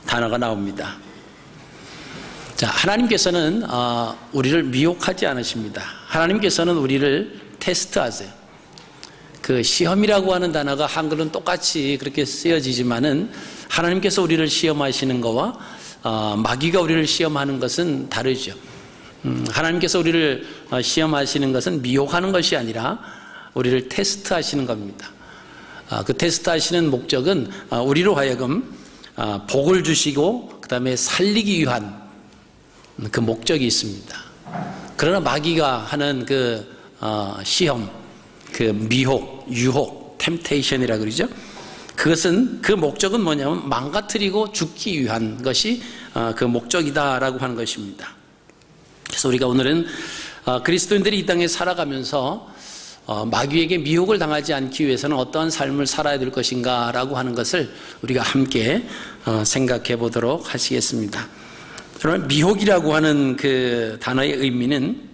단어가 나옵니다. 자, 하나님께서는 우리를 미혹하지 않으십니다. 하나님께서는 우리를 테스트하세요. 그 시험이라고 하는 단어가 한글은 똑같이 그렇게 쓰여지지만은 하나님께서 우리를 시험하시는 것과 마귀가 우리를 시험하는 것은 다르죠. 하나님께서 우리를 시험하시는 것은 미혹하는 것이 아니라 우리를 테스트하시는 겁니다. 그 테스트하시는 목적은 우리로 하여금 복을 주시고 그 다음에 살리기 위한 그 목적이 있습니다. 그러나 마귀가 하는 그 시험, 그 미혹, 유혹, 템테이션이라고 그러죠. 그것은 그 목적은 뭐냐면 망가뜨리고 죽기 위한 것이 그 목적이다라고 하는 것입니다. 그래서 우리가 오늘은 그리스도인들이 이 땅에 살아가면서 마귀에게 미혹을 당하지 않기 위해서는 어떠한 삶을 살아야 될 것인가 라고 하는 것을 우리가 함께 생각해 보도록 하시겠습니다. 그러나 미혹이라고 하는 그 단어의 의미는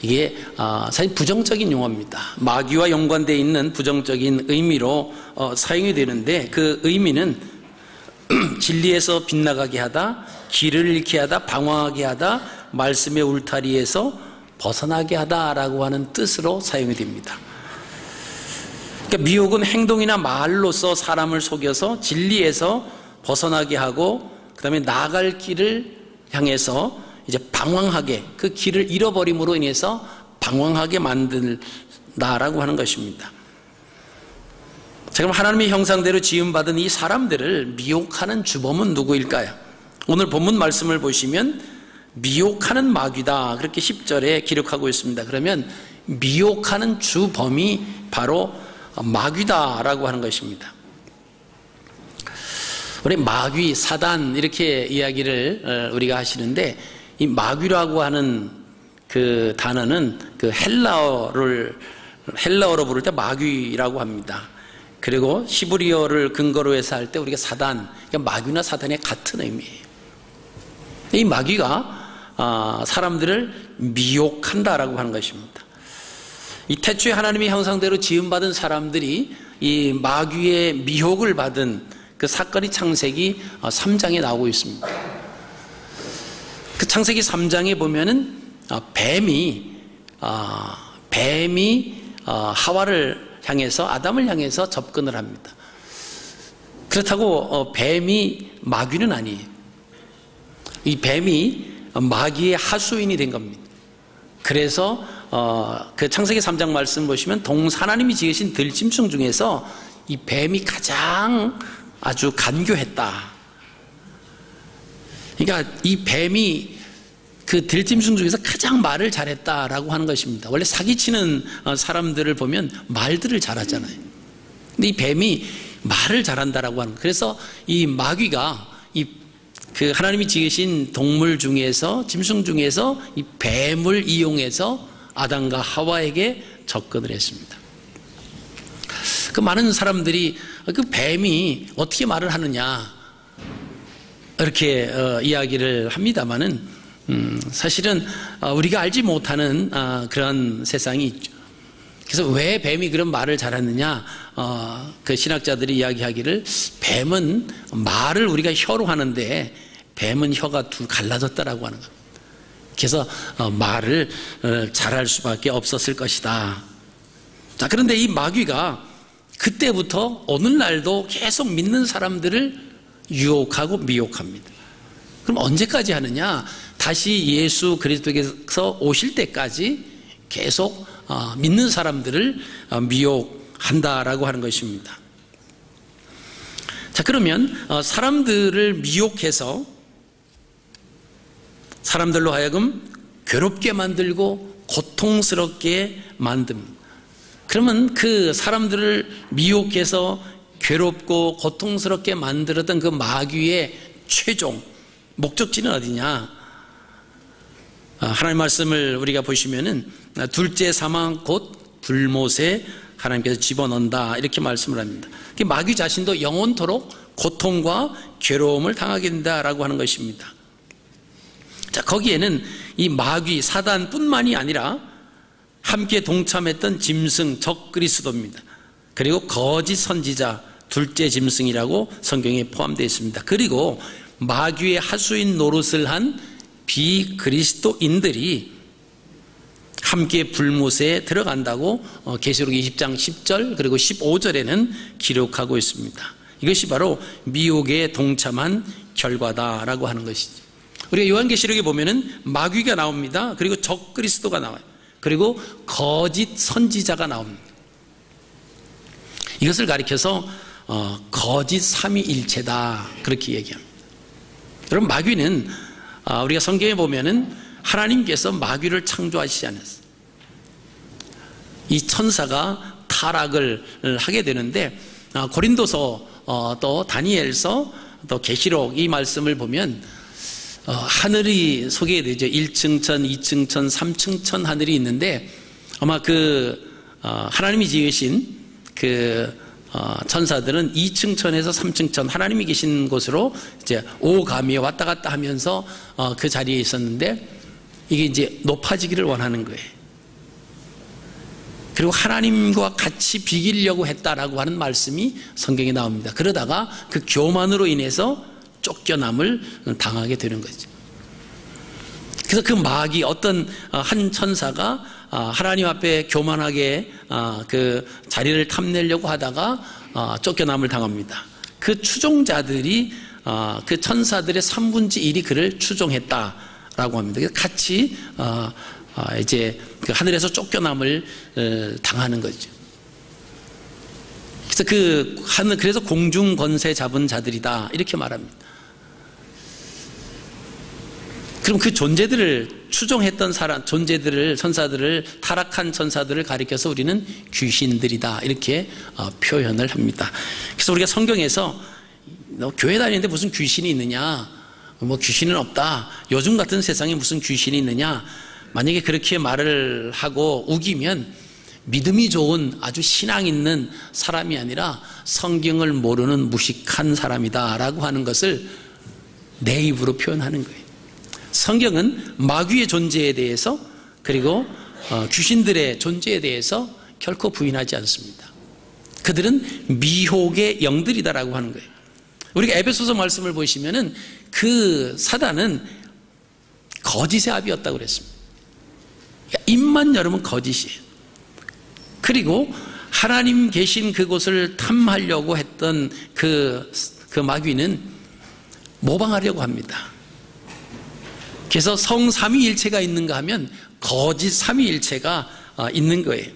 이게 사실 부정적인 용어입니다. 마귀와 연관되어 있는 부정적인 의미로 사용이 되는데 그 의미는 진리에서 빗나가게 하다, 길을 잃게 하다, 방황하게 하다, 말씀의 울타리에서 벗어나게 하다라고 하는 뜻으로 사용이 됩니다. 그러니까 미혹은 행동이나 말로써 사람을 속여서 진리에서 벗어나게 하고 그 다음에 나아갈 길을 향해서 이제 방황하게, 그 길을 잃어버림으로 인해서 방황하게 만든다라고 하는 것입니다. 자, 그럼 하나님의 형상대로 지음받은 이 사람들을 미혹하는 주범은 누구일까요? 오늘 본문 말씀을 보시면 미혹하는 마귀다, 그렇게 10절에 기록하고 있습니다. 그러면 미혹하는 주범이 바로 마귀다라고 하는 것입니다. 우리 마귀, 사단 이렇게 이야기를 우리가 하시는데 이 마귀라고 하는 그 단어는 그 헬라어로 부를 때 마귀라고 합니다. 그리고 히브리어를 근거로 해서 할 때 우리가 사단, 그러니까 마귀나 사단의 같은 의미예요. 이 마귀가 사람들을 미혹한다라고 하는 것입니다. 이 태초에 하나님의 형상대로 지음받은 사람들이 이 마귀의 미혹을 받은 그 사건이 창세기 3장에 나오고 있습니다. 그 창세기 3장에 보면은 뱀이 하와를 향해서, 아담을 향해서 접근을 합니다. 그렇다고 뱀이 마귀는 아니에요. 이 뱀이 마귀의 하수인이 된 겁니다. 그래서 그 창세기 3장 말씀 보시면 하나님이 지으신 들짐승 중에서 이 뱀이 가장 아주 간교했다. 그러니까 이 뱀이 그 들짐승 중에서 가장 말을 잘했다라고 하는 것입니다. 원래 사기치는 사람들을 보면 말들을 잘하잖아요. 근데 이 뱀이 말을 잘한다라고 하는 거예요. 그래서 이 마귀가 그 하나님이 지으신 동물 중에서, 짐승 중에서 이 뱀을 이용해서 아담과 하와에게 접근을 했습니다. 그 많은 사람들이 그 뱀이 어떻게 말을 하느냐 이렇게 이야기를 합니다만은 사실은 우리가 알지 못하는 그런 세상이 있죠. 그래서 왜 뱀이 그런 말을 잘하느냐, 그 신학자들이 이야기하기를 뱀은 말을 우리가 혀로 하는데 뱀은 혀가 갈라졌다라고 하는 겁니다. 그래서 말을 잘할 수밖에 없었을 것이다. 자, 그런데 이 마귀가 그때부터 오늘날도 계속 믿는 사람들을 유혹하고 미혹합니다. 그럼 언제까지 하느냐? 다시 예수 그리스도께서 오실 때까지 계속 믿는 사람들을 미혹한다라고 하는 것입니다. 자, 그러면 사람들을 미혹해서 사람들로 하여금 괴롭게 만들고 고통스럽게 만듭니다. 그러면 그 사람들을 미혹해서 괴롭고 고통스럽게 만들었던 그 마귀의 최종 목적지는 어디냐? 하나님 말씀을 우리가 보시면은 둘째 사망 곧 불못에 하나님께서 집어넣는다 이렇게 말씀을 합니다. 마귀 자신도 영원토록 고통과 괴로움을 당하게 된다라고 하는 것입니다. 자, 거기에는 이 마귀 사단뿐만이 아니라 함께 동참했던 짐승 적 그리스도입니다. 그리고 거짓 선지자 둘째 짐승이라고 성경에 포함되어 있습니다. 그리고 마귀의 하수인 노릇을 한 비그리스도인들이 함께 불못에 들어간다고 계시록 20장 10절 그리고 15절에는 기록하고 있습니다. 이것이 바로 미혹에 동참한 결과다라고 하는 것이죠. 우리가 요한계시록에 보면은 마귀가 나옵니다. 그리고 적그리스도가 나와요. 그리고 거짓 선지자가 나옵니다. 이것을 가리켜서 거짓 삼위일체다 그렇게 얘기합니다. 여러분, 마귀는 우리가 성경에 보면은 하나님께서 마귀를 창조하시지 않았어요. 이 천사가 타락을 하게 되는데 고린도서 또 다니엘서 또 계시록 이 말씀을 보면 하늘이 소개되죠. 1층 천, 2층 천, 3층 천 하늘이 있는데 아마 하나님이 지으신 천사들은 2층 천에서 3층 천 하나님이 계신 곳으로 이제 오가며 왔다 갔다 하면서 그 자리에 있었는데 이게 이제 높아지기를 원하는 거예요. 그리고 하나님과 같이 비기려고 했다라고 하는 말씀이 성경에 나옵니다. 그러다가 그 교만으로 인해서 쫓겨남을 당하게 되는 거죠. 그래서 그 마귀 어떤 한 천사가 하나님 앞에 교만하게 그 자리를 탐내려고 하다가 쫓겨남을 당합니다. 그 추종자들이 그 천사들의 3분의 1이 그를 추종했다라고 합니다. 그래서 같이 이제 그 하늘에서 쫓겨남을 당하는 거죠. 그래서 그래서 공중 권세 잡은 자들이다 이렇게 말합니다. 그럼 그 존재들을 추종했던 존재들을 천사들을 타락한 천사들을 가리켜서 우리는 귀신들이다 이렇게 표현을 합니다. 그래서 우리가 성경에서 너 교회 다니는데 무슨 귀신이 있느냐, 뭐 귀신은 없다, 요즘 같은 세상에 무슨 귀신이 있느냐, 만약에 그렇게 말을 하고 우기면 믿음이 좋은 아주 신앙 있는 사람이 아니라 성경을 모르는 무식한 사람이다 라고 하는 것을 내 입으로 표현하는 거예요. 성경은 마귀의 존재에 대해서 그리고 귀신들의 존재에 대해서 결코 부인하지 않습니다. 그들은 미혹의 영들이다라고 하는 거예요. 우리가 에베소서 말씀을 보시면은 그 사단은 거짓의 아비였다고 그랬습니다. 입만 열으면 거짓이에요. 그리고 하나님 계신 그곳을 탐하려고 했던 그 마귀는 모방하려고 합니다. 그래서 성 삼위일체가 있는가 하면 거짓 삼위일체가 있는 거예요.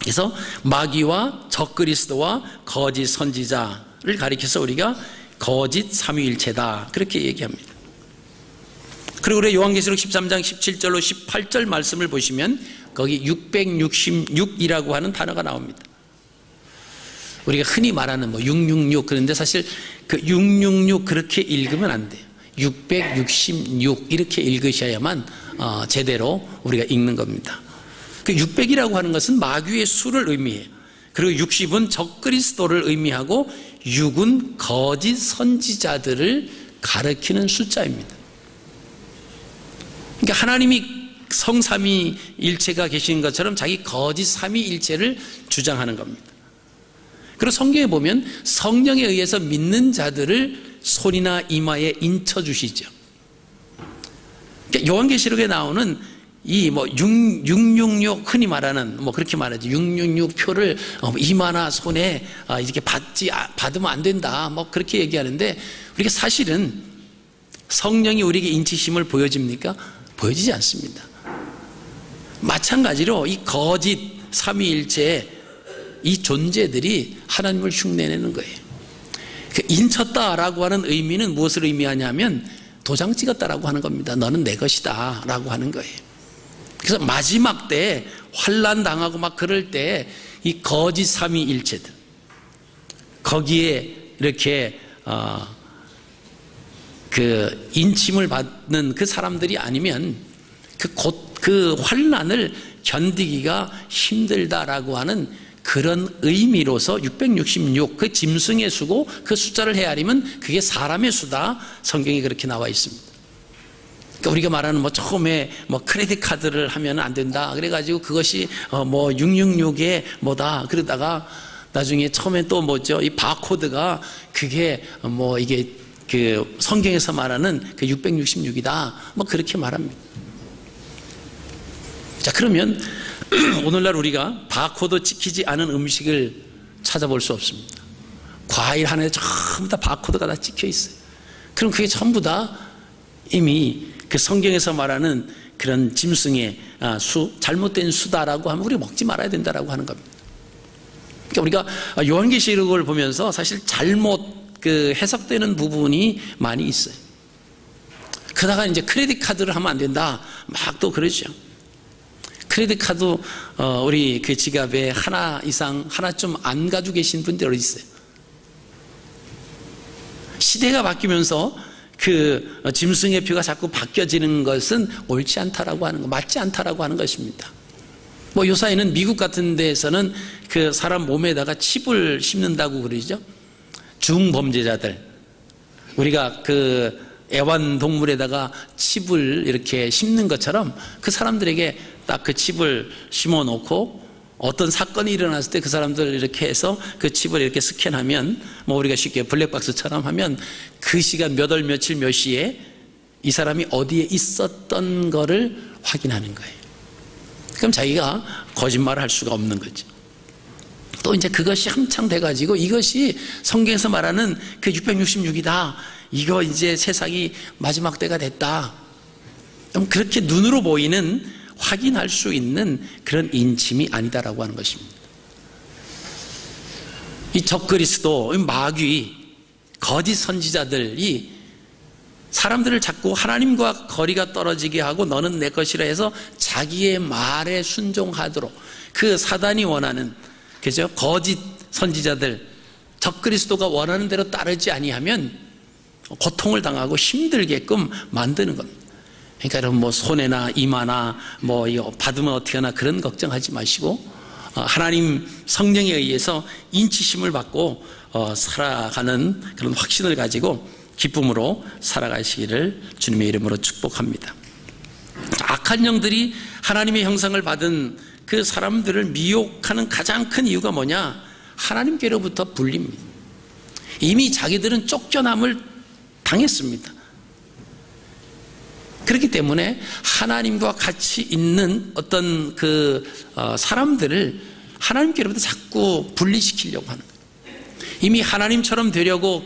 그래서 마귀와 적그리스도와 거짓 선지자를 가리켜서 우리가 거짓 삼위일체다 그렇게 얘기합니다. 그리고 우리 요한계시록 13장 17절로 18절 말씀을 보시면 거기 666이라고 하는 단어가 나옵니다. 우리가 흔히 말하는 666 그런데 사실 그 666 그렇게 읽으면 안 돼요. 666 이렇게 읽으셔야만 제대로 우리가 읽는 겁니다. 그 600이라고 하는 것은 마귀의 수를 의미해요. 그리고 60은 적그리스도를 의미하고 6은 거짓 선지자들을 가리키는 숫자입니다. 그러니까 하나님이 성삼위일체가 계신 것처럼 자기 거짓 삼위일체를 주장하는 겁니다. 그리고 성경에 보면 성령에 의해서 믿는 자들을 손이나 이마에 인쳐주시죠. 그러니까 요한계시록에 나오는 이 666 흔히 말하는 그렇게 말하죠. 666 표를 이마나 손에 이렇게 받으면 안 된다. 그렇게 얘기하는데 우리가 사실은 성령이 우리에게 인치심을 보여집니까? 보여지지 않습니다. 마찬가지로 이 거짓 삼위일체의 이 존재들이 하나님을 흉내내는 거예요. 인쳤다라고 하는 의미는 무엇을 의미하냐면 도장 찍었다라고 하는 겁니다. 너는 내 것이다 라고 하는 거예요. 그래서 마지막 때 환난 당하고 그럴 때 이 거짓 삼위일체들 거기에 이렇게 그 인침을 받는 그 사람들이 아니면 그 환난을 견디기가 힘들다라고 하는 그런 의미로서 666 그 짐승의 수고 그 숫자를 헤아리면 그게 사람의 수다 성경에 그렇게 나와 있습니다. 그러니까 우리가 말하는 처음에 크레딧 카드를 하면 안 된다 그래가지고 그것이 666에 그러다가 나중에 처음에 또 뭐죠? 이 바코드가 그게 뭐 이게 그 성경에서 말하는 그 666이다. 뭐 그렇게 말합니다. 자, 그러면 오늘날 우리가 바코드 찍히지 않은 음식을 찾아볼 수 없습니다. 과일 하나에 전부 다 바코드가 다 찍혀 있어요. 그럼 그게 전부 다 이미 그 성경에서 말하는 그런 짐승의 잘못된 수다라고 하면 우리가 먹지 말아야 된다라고 하는 겁니다. 그러니까 우리가 요한계시록을 보면서 사실 잘못 그 해석되는 부분이 많이 있어요. 그러다가 이제 크레딧 카드를 하면 안 된다 막 또 그러죠. 크레딧 카드 우리 그 지갑에 하나 이상 하나 좀 안 가지고 계신 분들 어디 있어요? 시대가 바뀌면서 그 짐승의 표가 자꾸 바뀌어지는 것은 옳지 않다라고 하는 거, 맞지 않다라고 하는 것입니다. 뭐 요사이는 미국 같은 데에서는 그 사람 몸에다가 칩을 심는다고 그러죠. 중범죄자들, 우리가 그 애완동물에다가 칩을 이렇게 심는 것처럼 그 사람들에게 딱 그 칩을 심어 놓고 어떤 사건이 일어났을 때 그 사람들 이렇게 해서 그 칩을 이렇게 스캔하면 뭐 우리가 쉽게 블랙박스처럼 하면 그 시간 몇 월 며칠 몇 시에 이 사람이 어디에 있었던 거를 확인하는 거예요. 그럼 자기가 거짓말을 할 수가 없는 거죠. 또 이제 그것이 한창 돼가지고 이것이 성경에서 말하는 그 666이다. 이거 이제 세상이 마지막 때가 됐다. 그럼 그렇게 눈으로 보이는 확인할 수 있는 그런 인침이 아니다라고 하는 것입니다. 이 적그리스도, 마귀, 거짓 선지자들이 사람들을 자꾸 하나님과 거리가 떨어지게 하고 너는 내 것이라 해서 자기의 말에 순종하도록 그 사단이 원하는, 그죠? 거짓 선지자들, 적그리스도가 원하는 대로 따르지 아니하면 고통을 당하고 힘들게끔 만드는 겁니다. 그러니까 여러분 뭐 손해나 이마나 뭐 이거 받으면 어떻게 하나 그런 걱정하지 마시고 하나님 성령에 의해서 인치심을 받고 살아가는 그런 확신을 가지고 기쁨으로 살아가시기를 주님의 이름으로 축복합니다. 악한 영들이 하나님의 형상을 받은 그 사람들을 미혹하는 가장 큰 이유가 뭐냐? 하나님께로부터 분리입니다. 이미 자기들은 쫓겨남을 당했습니다. 그렇기 때문에 하나님과 같이 있는 어떤 그 사람들을 하나님께로부터 자꾸 분리시키려고 하는 거예요. 이미 하나님처럼 되려고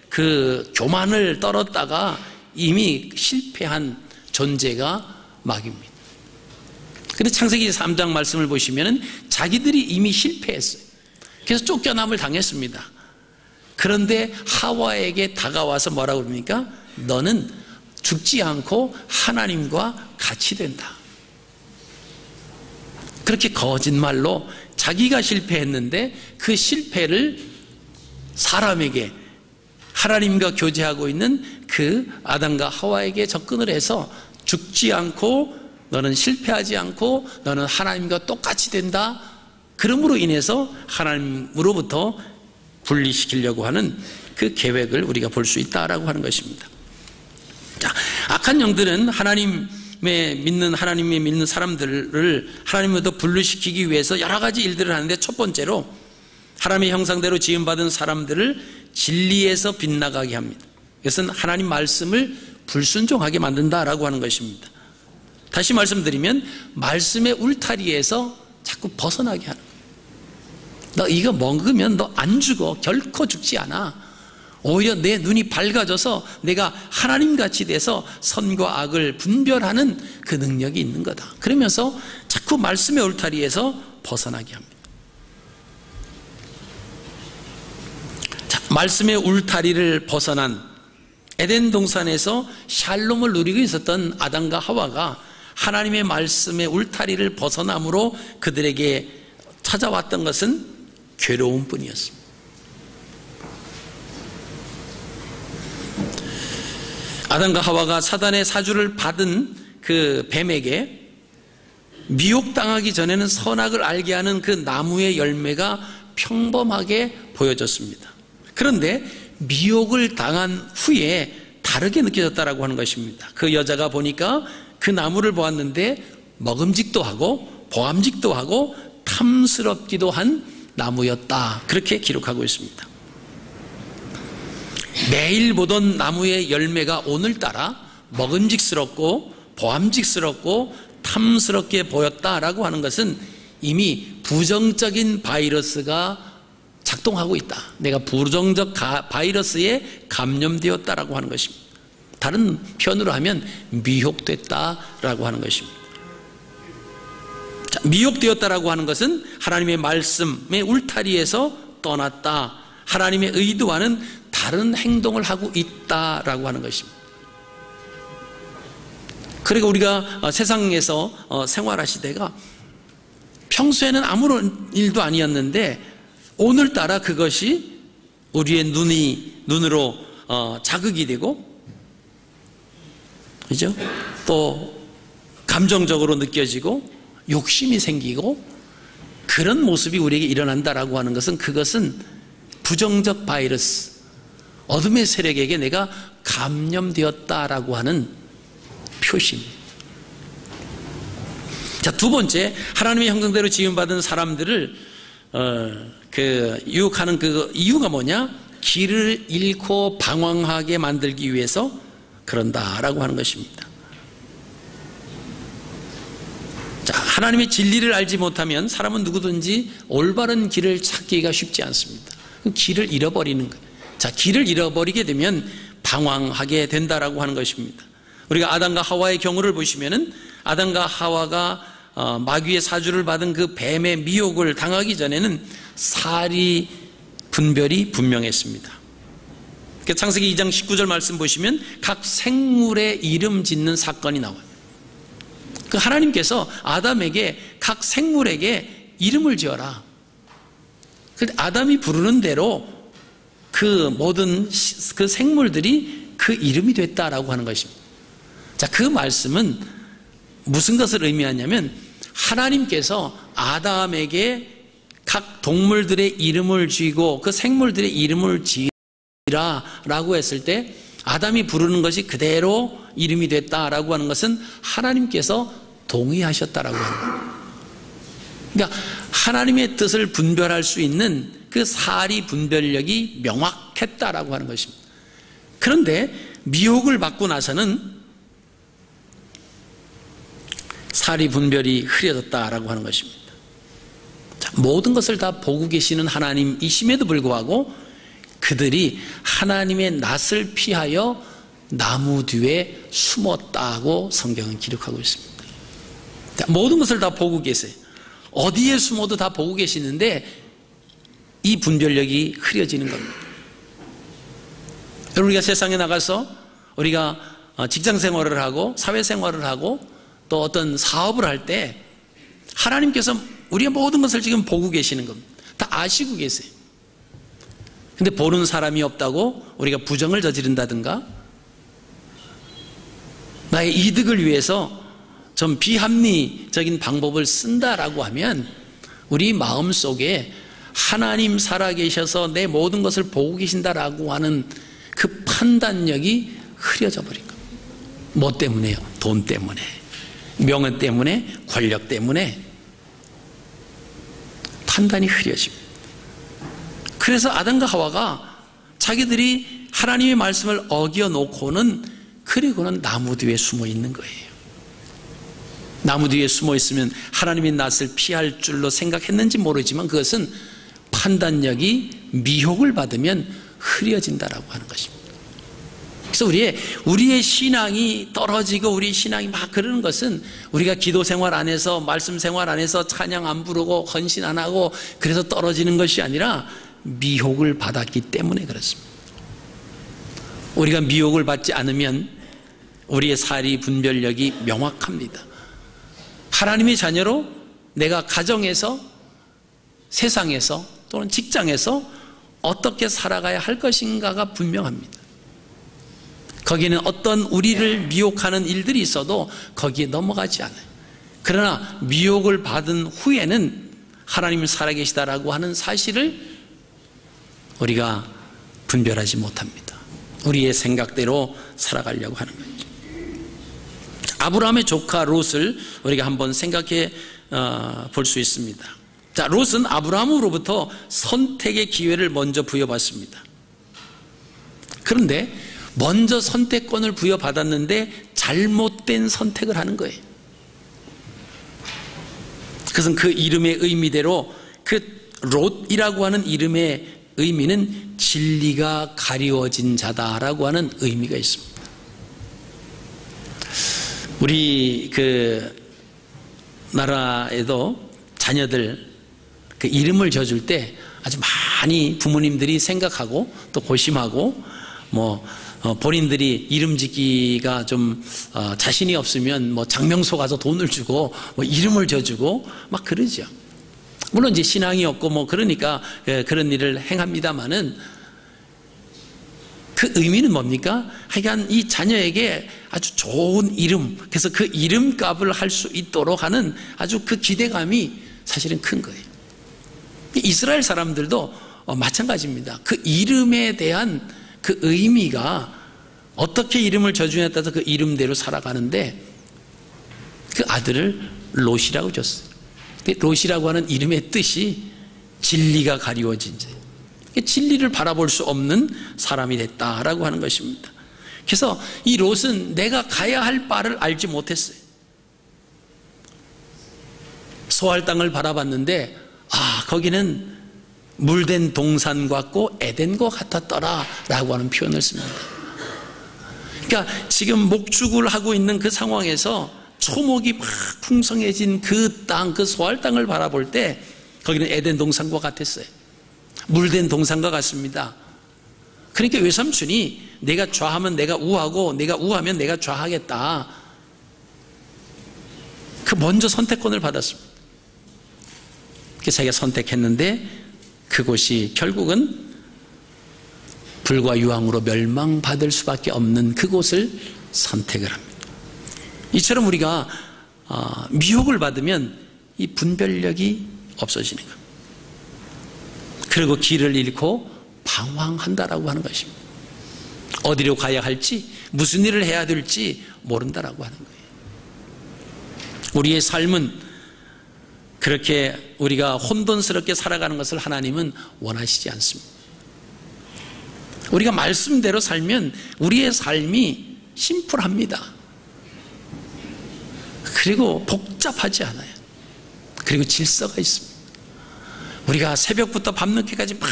그 교만을 떨었다가 이미 실패한 존재가 마귀입니다. 그런데 창세기 3장 말씀을 보시면은 자기들이 이미 실패했어요. 그래서 쫓겨남을 당했습니다. 그런데 하와에게 다가와서 뭐라고 그럽니까? 너는 죽지 않고 하나님과 같이 된다. 그렇게 거짓말로 자기가 실패했는데 그 실패를 사람에게, 하나님과 교제하고 있는 그 아담과 하와에게 접근을 해서 죽지 않고 너는 실패하지 않고 너는 하나님과 똑같이 된다. 그러므로 인해서 하나님으로부터 분리시키려고 하는 그 계획을 우리가 볼 수 있다라고 하는 것입니다. 자, 악한 영들은 하나님의 믿는 사람들을 하나님으로부터 분리시키기 위해서 여러 가지 일들을 하는데, 첫 번째로 하나님의 형상대로 지음받은 사람들을 진리에서 빗나가게 합니다. 이것은 하나님 말씀을 불순종하게 만든다라고 하는 것입니다. 다시 말씀드리면 말씀의 울타리에서 자꾸 벗어나게 하는 거예요. 너 이거 먹으면 너 안 죽어. 결코 죽지 않아. 오히려 내 눈이 밝아져서 내가 하나님같이 돼서 선과 악을 분별하는 그 능력이 있는 거다. 그러면서 자꾸 말씀의 울타리에서 벗어나게 합니다. 자, 말씀의 울타리를 벗어난 에덴 동산에서 샬롬을 누리고 있었던 아담과 하와가 하나님의 말씀의 울타리를 벗어남으로 그들에게 찾아왔던 것은 괴로움뿐이었습니다. 아담과 하와가 사단의 사주를 받은 그 뱀에게 미혹당하기 전에는 선악을 알게 하는 그 나무의 열매가 평범하게 보여졌습니다. 그런데 미혹을 당한 후에 다르게 느껴졌다라고 하는 것입니다. 그 여자가 보니까 그 나무를 보았는데 먹음직도 하고 보암직도 하고 탐스럽기도 한 나무였다. 그렇게 기록하고 있습니다. 매일 보던 나무의 열매가 오늘따라 먹음직스럽고 보암직스럽고 탐스럽게 보였다라고 하는 것은 이미 부정적인 바이러스가 작동하고 있다. 내가 부정적 바이러스에 감염되었다라고 하는 것입니다. 다른 표현으로 하면 미혹됐다라고 하는 것입니다. 자, 미혹되었다라고 하는 것은 하나님의 말씀의 울타리에서 떠났다. 하나님의 의도와는 다른 행동을 하고 있다라고 하는 것입니다. 그리고 우리가 세상에서 생활하시다가 평소에는 아무런 일도 아니었는데 오늘따라 그것이 우리의 눈으로 자극이 되고, 그죠? 또 감정적으로 느껴지고 욕심이 생기고 그런 모습이 우리에게 일어난다라고 하는 것은, 그것은 부정적 바이러스, 어둠의 세력에게 내가 감염되었다라고 하는 표시입니다. 자, 두 번째, 하나님의 형상대로 지음받은 사람들을 유혹하는 그 이유가 뭐냐? 길을 잃고 방황하게 만들기 위해서 그런다라고 하는 것입니다. 자, 하나님의 진리를 알지 못하면 사람은 누구든지 올바른 길을 찾기가 쉽지 않습니다. 길을 잃어버리는 거예요. 자, 길을 잃어버리게 되면 방황하게 된다라고 하는 것입니다. 우리가 아담과 하와의 경우를 보시면은 아담과 하와가 마귀의 사주를 받은 그 뱀의 미혹을 당하기 전에는 사리 분별이 분명했습니다. 창세기 2장 19절 말씀 보시면 각 생물의 이름 짓는 사건이 나와요. 그 하나님께서 아담에게 각 생물에게 이름을 지어라. 아담이 부르는 대로 그 모든 그 생물들이 그 이름이 됐다라고 하는 것입니다. 자, 그 말씀은 무슨 것을 의미하냐면 하나님께서 아담에게 각 동물들의 이름을 지고 그 생물들의 이름을 지으라라고 했을 때 아담이 부르는 것이 그대로 이름이 됐다라고 하는 것은 하나님께서 동의하셨다라고 하는 거예요. 그러니까 하나님의 뜻을 분별할 수 있는 그 사리 분별력이 명확했다라고 하는 것입니다. 그런데 미혹을 받고 나서는 사리 분별이 흐려졌다라고 하는 것입니다. 자, 모든 것을 다 보고 계시는 하나님이심에도 불구하고 그들이 하나님의 낯을 피하여 나무 뒤에 숨었다고 성경은 기록하고 있습니다. 자, 모든 것을 다 보고 계세요. 어디에 숨어도 다 보고 계시는데 이 분별력이 흐려지는 겁니다. 우리가 세상에 나가서 우리가 직장 생활을 하고 사회 생활을 하고 또 어떤 사업을 할 때 하나님께서 우리의 모든 것을 지금 보고 계시는 겁니다. 다 아시고 계세요. 근데 보는 사람이 없다고 우리가 부정을 저지른다든가 나의 이득을 위해서 좀 비합리적인 방법을 쓴다라고 하면 우리 마음속에 하나님 살아계셔서 내 모든 것을 보고 계신다라고 하는 그 판단력이 흐려져 버린 겁니다. 뭐 때문에요? 돈 때문에, 명예 때문에, 권력 때문에 판단이 흐려집니다. 그래서 아담과 하와가 자기들이 하나님의 말씀을 어겨놓고는 그리고는 나무 뒤에 숨어 있는 거예요. 나무 뒤에 숨어 있으면 하나님의 낯을 피할 줄로 생각했는지 모르지만 그것은 판단력이 미혹을 받으면 흐려진다라고 하는 것입니다. 그래서 우리의 신앙이 떨어지고 우리 신앙이 막 그러는 것은 우리가 기도 생활 안에서 말씀 생활 안에서 찬양 안 부르고 헌신 안 하고 그래서 떨어지는 것이 아니라 미혹을 받았기 때문에 그렇습니다. 우리가 미혹을 받지 않으면 우리의 사리 분별력이 명확합니다. 하나님의 자녀로 내가 가정에서 세상에서 또는 직장에서 어떻게 살아가야 할 것인가가 분명합니다. 거기에는 어떤 우리를 미혹하는 일들이 있어도 거기에 넘어가지 않아요. 그러나 미혹을 받은 후에는 하나님이 살아계시다라고 하는 사실을 우리가 분별하지 못합니다. 우리의 생각대로 살아가려고 하는 거죠. 아브라함의 조카 롯을 우리가 한번 생각해 볼 수 있습니다. 자, 롯은 아브라함으로부터 선택의 기회를 먼저 부여받습니다. 그런데 먼저 선택권을 부여받았는데 잘못된 선택을 하는 거예요. 그것은 그 이름의 의미대로 그 롯이라고 하는 이름의 의미는 진리가 가리워진 자다라고 하는 의미가 있습니다. 우리 그 나라에도 자녀들 그 이름을 지어줄 때 아주 많이 부모님들이 생각하고 또 고심하고 본인들이 이름 짓기가 좀 자신이 없으면 장명소 가서 돈을 주고 이름을 지어주고 막 그러죠. 물론 이제 신앙이 없고 그러니까 그런 일을 행합니다만은 그 의미는 뭡니까? 하여간 이 자녀에게 아주 좋은 이름, 그래서 그 이름값을 할 수 있도록 하는 아주 그 기대감이 사실은 큰 거예요. 이스라엘 사람들도 마찬가지입니다. 그 이름에 대한 그 의미가 어떻게 이름을 져주냐에 따라서 그 이름대로 살아가는데 그 아들을 롯이라고 줬어요. 롯이라고 하는 이름의 뜻이 진리가 가리워진 자, 진리를 바라볼 수 없는 사람이 됐다라고 하는 것입니다. 그래서 이 롯은 내가 가야 할 바를 알지 못했어요. 소할 땅을 바라봤는데 거기는 물된 동산 같고 에덴과 같았더라 라고 하는 표현을 씁니다. 그러니까 지금 목축을 하고 있는 그 상황에서 초목이 막 풍성해진 그 땅, 그 소할 땅을 바라볼 때 거기는 에덴 동산과 같았어요. 물된 동산과 같습니다. 그러니까 외삼촌이 내가 좌하면 내가 우하고 내가 우하면 내가 좌하겠다. 그 먼저 선택권을 받았습니다. 그래서 자기가 선택했는데 그곳이 결국은 불과 유황으로 멸망받을 수밖에 없는 그곳을 선택을 합니다. 이처럼 우리가 미혹을 받으면 이 분별력이 없어지는 겁니다. 그리고 길을 잃고 방황한다라고 하는 것입니다. 어디로 가야 할지, 무슨 일을 해야 될지 모른다라고 하는 거예요. 우리의 삶은 그렇게 우리가 혼돈스럽게 살아가는 것을 하나님은 원하시지 않습니다. 우리가 말씀대로 살면 우리의 삶이 심플합니다. 그리고 복잡하지 않아요. 그리고 질서가 있습니다. 우리가 새벽부터 밤늦게까지 막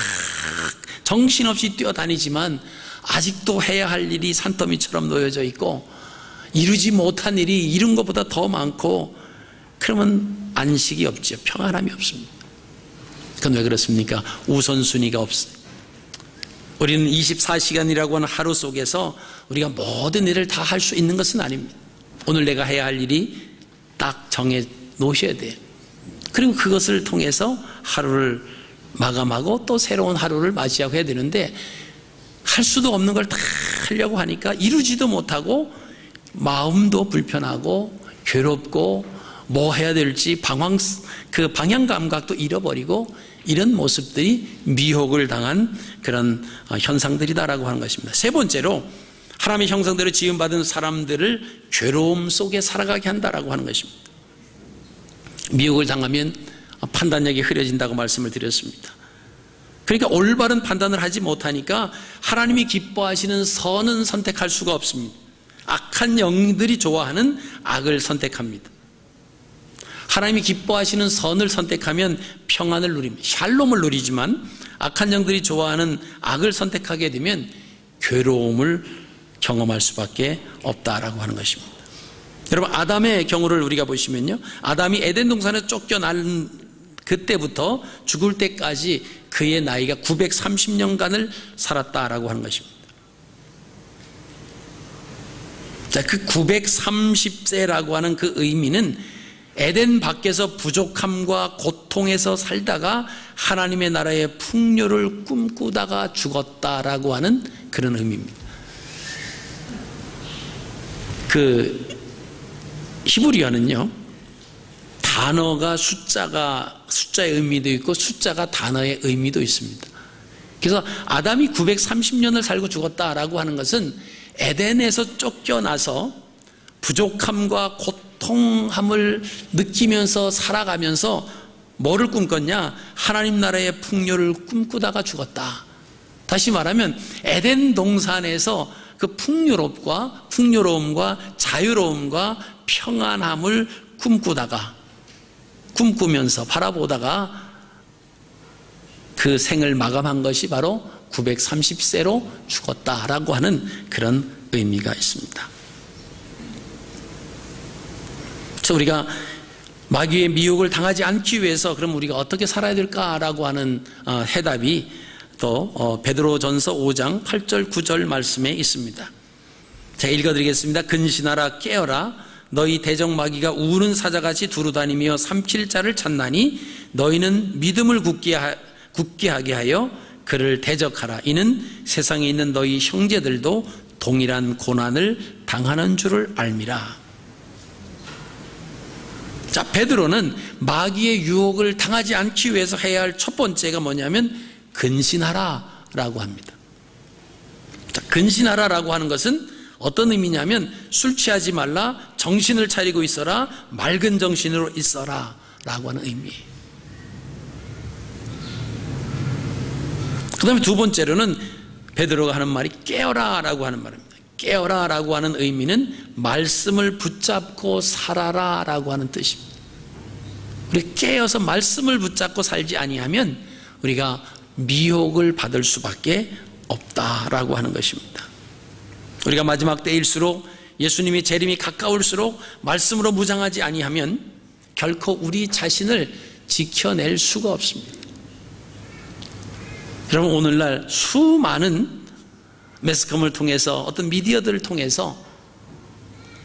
정신없이 뛰어다니지만 아직도 해야 할 일이 산더미처럼 놓여져 있고 이루지 못한 일이 이룬 것보다 더 많고 그러면 안식이 없죠. 평안함이 없습니다. 그건 왜 그렇습니까? 우선순위가 없어요. 우리는 24시간이라고 하는 하루 속에서 우리가 모든 일을 다 할 수 있는 것은 아닙니다. 오늘 내가 해야 할 일이 딱 정해 놓으셔야 돼요. 그리고 그것을 통해서 하루를 마감하고 또 새로운 하루를 맞이하고 해야 되는데 할 수도 없는 걸 다 하려고 하니까 이루지도 못하고 마음도 불편하고 괴롭고 뭐 해야 될지 그 방향 감각도 잃어버리고 이런 모습들이 미혹을 당한 그런 현상들이다라고 하는 것입니다. 세 번째로 하나님의 형상대로 지음받은 사람들을 괴로움 속에 살아가게 한다라고 하는 것입니다. 미혹을 당하면 판단력이 흐려진다고 말씀을 드렸습니다. 그러니까 올바른 판단을 하지 못하니까 하나님이 기뻐하시는 선은 선택할 수가 없습니다. 악한 영들이 좋아하는 악을 선택합니다. 하나님이 기뻐하시는 선을 선택하면 평안을 누립니다. 샬롬을 누리지만 악한 영들이 좋아하는 악을 선택하게 되면 괴로움을 경험할 수밖에 없다라고 하는 것입니다. 여러분, 아담의 경우를 우리가 보시면요, 아담이 에덴 동산에 쫓겨난 그때부터 죽을 때까지 그의 나이가 930년간을 살았다라고 하는 것입니다. 자, 그 930세라고 하는 그 의미는 에덴 밖에서 부족함과 고통에서 살다가 하나님의 나라의 풍요를 꿈꾸다가 죽었다라고 하는 그런 의미입니다. 그 히브리어는요, 단어가 숫자의 의미도 있고 숫자가 단어의 의미도 있습니다. 그래서 아담이 930년을 살고 죽었다라고 하는 것은 에덴에서 쫓겨나서 부족함과 고통함을 느끼면서 살아가면서 뭐를 꿈꿨냐? 하나님 나라의 풍요를 꿈꾸다가 죽었다. 다시 말하면 에덴 동산에서 그 풍요로움과 자유로움과 평안함을 꿈꾸면서 바라보다가 그 생을 마감한 것이 바로 930세로 죽었다라고 하는 그런 의미가 있습니다. 그래서 우리가 마귀의 미혹을 당하지 않기 위해서 그럼 우리가 어떻게 살아야 될까라고 하는 해답이 또 베드로전서 5장 8절 9절 말씀에 있습니다. 제가 읽어드리겠습니다. 근신하라 깨어라 너희 대적 마귀가 우는 사자같이 두루다니며 삼킬 자를 찾나니 너희는 믿음을 굳게 하게 하여 그를 대적하라. 이는 세상에 있는 너희 형제들도 동일한 고난을 당하는 줄을 알미라. 자, 베드로는 마귀의 유혹을 당하지 않기 위해서 해야 할 첫 번째가 뭐냐면 근신하라 라고 합니다. 자, 근신하라 라고 하는 것은 어떤 의미냐면 술 취하지 말라, 정신을 차리고 있어라, 맑은 정신으로 있어라 라고 하는 의미예요. 그 다음에 두 번째로는 베드로가 하는 말이 깨어라 라고 하는 말입니다. 깨어라 라고 하는 의미는 말씀을 붙잡고 살아라 라고 하는 뜻입니다. 우리 깨어서 말씀을 붙잡고 살지 아니하면 우리가 미혹을 받을 수밖에 없다라고 하는 것입니다. 우리가 마지막 때일수록 예수님이 재림이 가까울수록 말씀으로 무장하지 아니하면 결코 우리 자신을 지켜낼 수가 없습니다. 여러분, 오늘날 수많은 매스컴을 통해서 어떤 미디어들을 통해서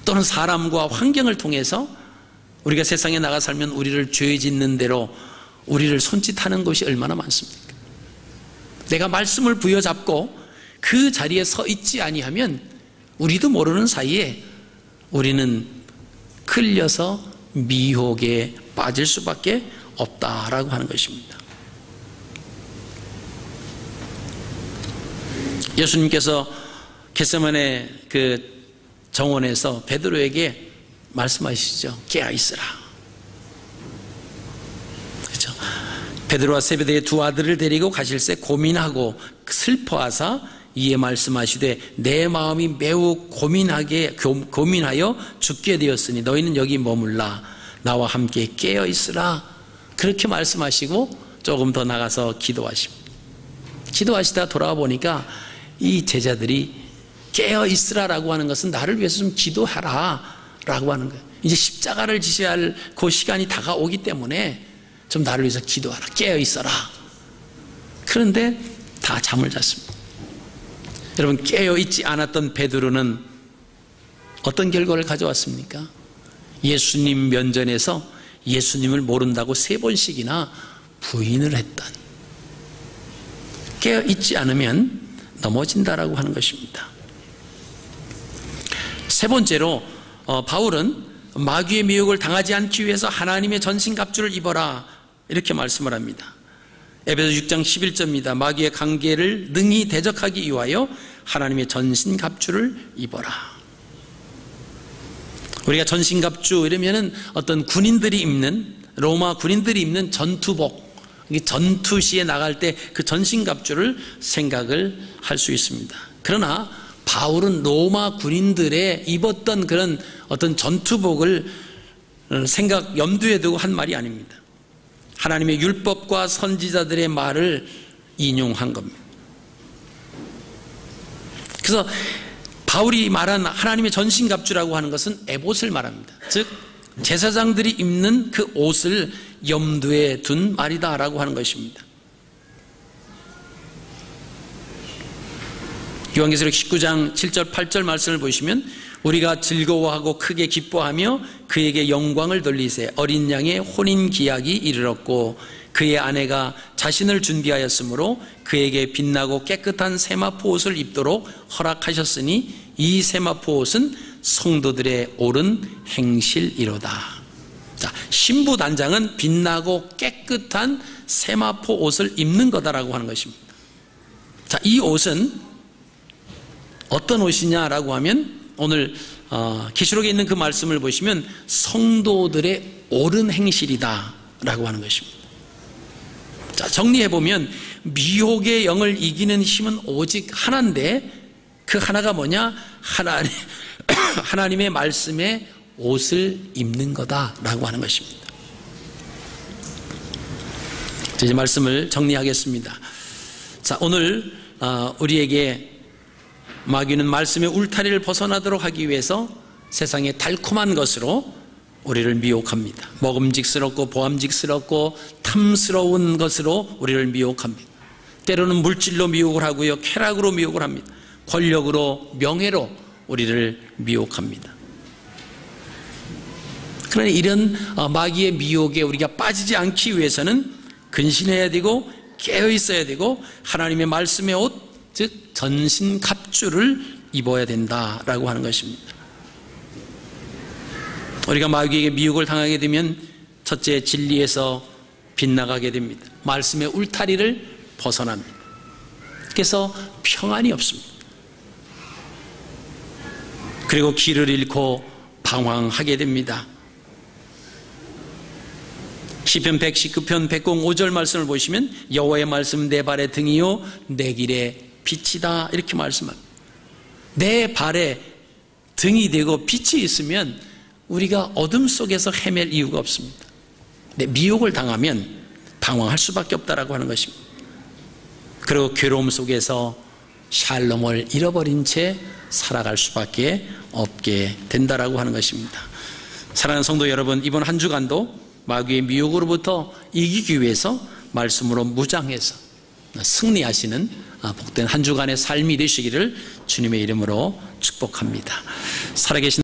또는 사람과 환경을 통해서 우리가 세상에 나가 살면 우리를 죄 짓는 대로 우리를 손짓하는 것이 얼마나 많습니까? 내가 말씀을 부여잡고 그 자리에 서 있지 아니하면 우리도 모르는 사이에 우리는 끌려서 미혹에 빠질 수밖에 없다라고 하는 것입니다. 예수님께서 겟세마네 그 정원에서 베드로에게 말씀하시죠. 깨어 있으라. 그렇죠? 베드로와 세베대의 두 아들을 데리고 가실새 고민하고 슬퍼하사 이에 말씀하시되 내 마음이 매우 고민하여 죽게 되었으니 너희는 여기 머물라 나와 함께 깨어 있으라. 그렇게 말씀하시고 조금 더 나가서 기도하십니다. 기도하시다 돌아와 보니까 이 제자들이 깨어 있으라라고 하는 것은 나를 위해서 좀 기도하라 라고 하는 거예요. 이제 십자가를 지셔야 할 그 시간이 다가오기 때문에 좀 나를 위해서 기도하라, 깨어 있어라. 그런데 다 잠을 잤습니다. 여러분, 깨어 있지 않았던 베드로는 어떤 결과를 가져왔습니까? 예수님 면전에서 예수님을 모른다고 3번씩이나 부인을 했던, 깨어 있지 않으면 넘어진다라고 하는 것입니다. 세 번째로 바울은 마귀의 미혹을 당하지 않기 위해서 하나님의 전신갑주를 입어라 이렇게 말씀을 합니다. 에베소 6장 11절입니다. 마귀의 관계를 능히 대적하기 위하여 하나님의 전신갑주를 입어라. 우리가 전신갑주 이러면은 어떤 군인들이 입는, 로마 군인들이 입는 전투복, 전투 시에 나갈 때 그 전신갑주를 생각을 할 수 있습니다. 그러나 바울은 로마 군인들의 입었던 그런 어떤 전투복을 염두에 두고 한 말이 아닙니다. 하나님의 율법과 선지자들의 말을 인용한 겁니다. 그래서 바울이 말한 하나님의 전신갑주라고 하는 것은 에봇을 말합니다. 즉 제사장들이 입는 그 옷을 염두에 둔 말이다라고 하는 것입니다. 요한계시록 19장 7절 8절 말씀을 보시면 우리가 즐거워하고 크게 기뻐하며 그에게 영광을 돌리세. 어린 양의 혼인 기약이 이르렀고 그의 아내가 자신을 준비하였으므로 그에게 빛나고 깨끗한 세마포 옷을 입도록 허락하셨으니 이 세마포 옷은 성도들의 옳은 행실이로다. 자, 신부 단장은 빛나고 깨끗한 세마포 옷을 입는 거다라고 하는 것입니다. 자, 이 옷은 어떤 옷이냐라고 하면 오늘 계시록에 있는 그 말씀을 보시면 성도들의 옳은 행실이다 라고 하는 것입니다. 자, 정리해보면 미혹의 영을 이기는 힘은 오직 하나인데 그 하나가 뭐냐? 하나님의 말씀에 옷을 입는 거다라고 하는 것입니다. 이제 말씀을 정리하겠습니다. 자, 오늘 우리에게 마귀는 말씀의 울타리를 벗어나도록 하기 위해서 세상의 달콤한 것으로 우리를 미혹합니다. 먹음직스럽고 보암직스럽고 탐스러운 것으로 우리를 미혹합니다. 때로는 물질로 미혹을 하고요, 쾌락으로 미혹을 합니다. 권력으로, 명예로 우리를 미혹합니다. 그러나 이런 마귀의 미혹에 우리가 빠지지 않기 위해서는 근신해야 되고 깨어 있어야 되고 하나님의 말씀의 옷, 즉 전신갑주를 입어야 된다라고 하는 것입니다. 우리가 마귀에게 미혹을 당하게 되면 첫째, 진리에서 빗나가게 됩니다. 말씀의 울타리를 벗어납니다. 그래서 평안이 없습니다. 그리고 길을 잃고 방황하게 됩니다. 시편 119편 105절 말씀을 보시면 여호와의 말씀 내 발의 등이요 내 길의 빛이다 이렇게 말씀합니다. 내 발에 등이 되고 빛이 있으면 우리가 어둠 속에서 헤맬 이유가 없습니다. 근데 미혹을 당하면 방황할 수밖에 없다라고 하는 것입니다. 그리고 괴로움 속에서 샬롬을 잃어버린 채 살아갈 수밖에 없게 된다라고 하는 것입니다. 사랑하는 성도 여러분, 이번 한 주간도 마귀의 미혹으로부터 이기기 위해서 말씀으로 무장해서 승리하시는 복된 한 주간의 삶이 되시기를 주님의 이름으로 축복합니다. 살아계신